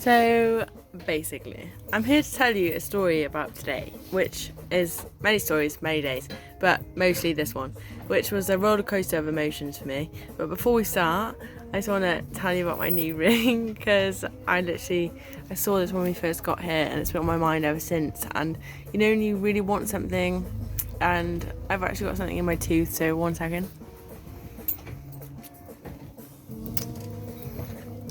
So basically, I'm here to tell you a story about today, which is many stories, many days, but mostly this one, which was a roller coaster of emotions for me. But before we start, I just want to tell you about my new ring, because I saw this when we first got here and it's been on my mind ever since. And you know when you really want something, and I've actually got something in my tooth, so 1 second.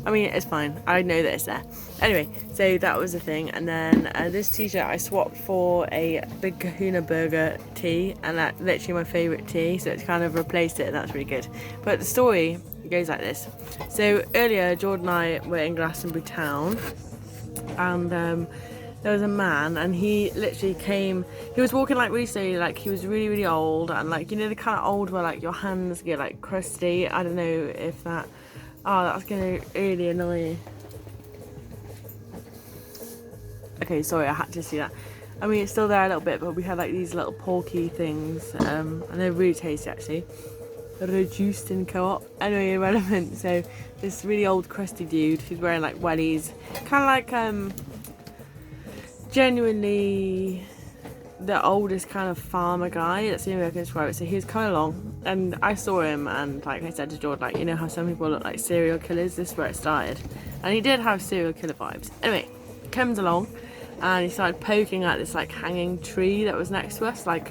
I mean, it's fine. I know that it's there. Anyway, so that was the thing. And then this t-shirt I swapped for a Big Kahuna Burger tee, and that's literally my favourite tee, so it's kind of replaced it, and that's really good. But the story goes like this. So earlier, Jordan and I were in Glastonbury town, and there was a man, and he literally came, he was walking like really slowly, like he was really, really old, and like, you know, the kind of old where like your hands get like crusty. I don't know if that... Oh, that's gonna really annoy you. Okay, sorry, I had to see that. I mean, it's still there a little bit, but we had like these little porky things, and they're really tasty actually. Reduced in Co-op. Anyway, irrelevant. So this really old crusty dude who's wearing like wellies, kind of like genuinely the oldest kind of farmer guy. That's the only way I can describe it. So he was coming along, and I saw him, and like I said to Jordan, like, you know how some people look like serial killers? This is where it started, and he did have serial killer vibes. Anyway, comes along, and he started poking at this like hanging tree that was next to us, like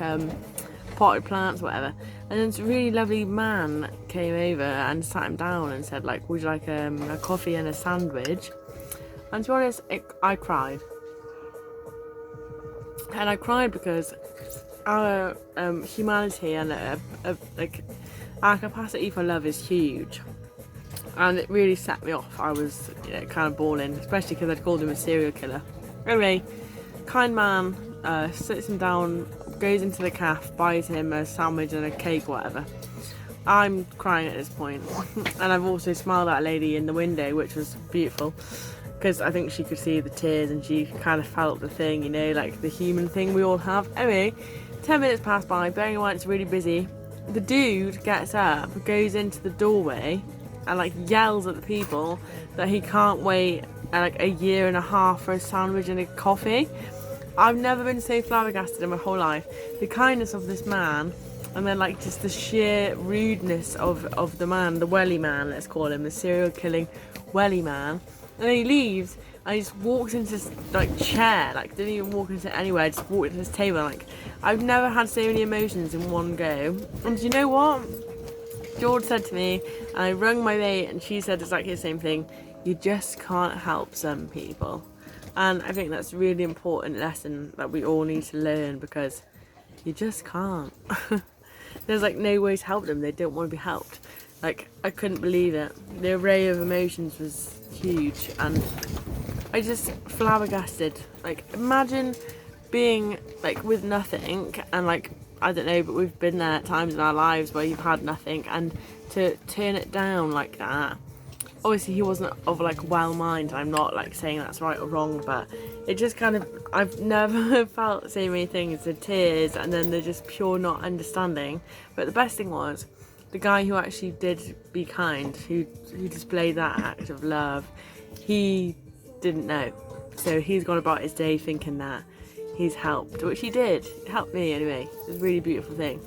potted plants, whatever. And then this really lovely man came over and sat him down and said, like, would you like a coffee and a sandwich? And to be honest, I cried. And I cried because our humanity and like our capacity for love is huge, and it really set me off. I was, you know, kind of bawling, especially because I'd called him a serial killer. Anyway, kind man sits him down, goes into the cafe, buys him a sandwich and a cake, whatever. I'm crying at this point, and I've also smiled at a lady in the window, which was beautiful, because I think she could see the tears and she kind of felt the thing, you know, like the human thing we all have. Anyway, 10 minutes pass by, bearing in mind it's really busy. The dude gets up, goes into the doorway, and like yells at the people that he can't wait like a year and a half for a sandwich and a coffee. I've never been so flabbergasted in my whole life. The kindness of this man, and then like just the sheer rudeness of the man, the welly man, let's call him, the serial killing welly man. And then he leaves, and he just walks into this like chair, like didn't even walk into anywhere, just walked into this table. Like, I've never had so many emotions in one go. And do you know what George said to me? And I rung my mate, and she said exactly the same thing. You just can't help some people. And I think that's a really important lesson that we all need to learn, because you just can't. There's like no way to help them. They don't want to be helped. Like, I couldn't believe it. The array of emotions was huge, and I just flabbergasted. Like, imagine being like with nothing, and like, I don't know, but we've been there at times in our lives where you've had nothing, and to turn it down like that. Obviously he wasn't of like well mind, I'm not like saying that's right or wrong, but it just kind of, I've never felt so many things, the tears, and then the just pure not understanding. But the best thing was, the guy who actually did be kind, who displayed that act of love, he didn't know. So he's gone about his day thinking that he's helped, which he did. It helped me anyway. It was a really beautiful thing.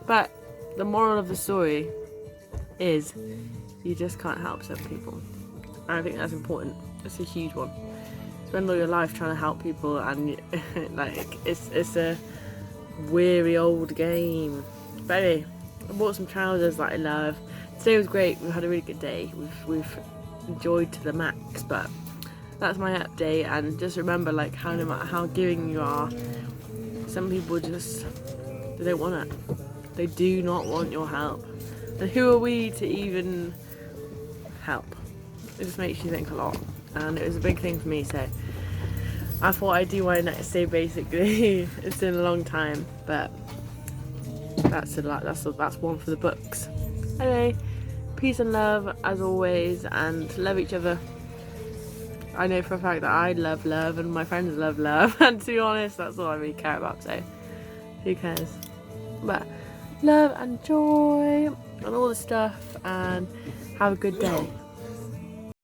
But the moral of the story is, you just can't help some people. And I think that's important. It's a huge one. Spend all your life trying to help people, and like it's a weary old game. But anyway, I bought some trousers that I love. Today was great. We've had a really good day. We've enjoyed to the max. But that's my update. And just remember, like, how no matter how giving you are, some people just, they don't want it. They do not want your help. And who are we to even help? It just makes you think a lot. And it was a big thing for me. So I thought I'd do my next day. Basically, it's been a long time, but that's one for the books. Anyway, peace and love as always, and love each other. I know for a fact that I love love, and my friends love love, and to be honest, that's all I really care about, so who cares? But love and joy and all the stuff, and have a good day.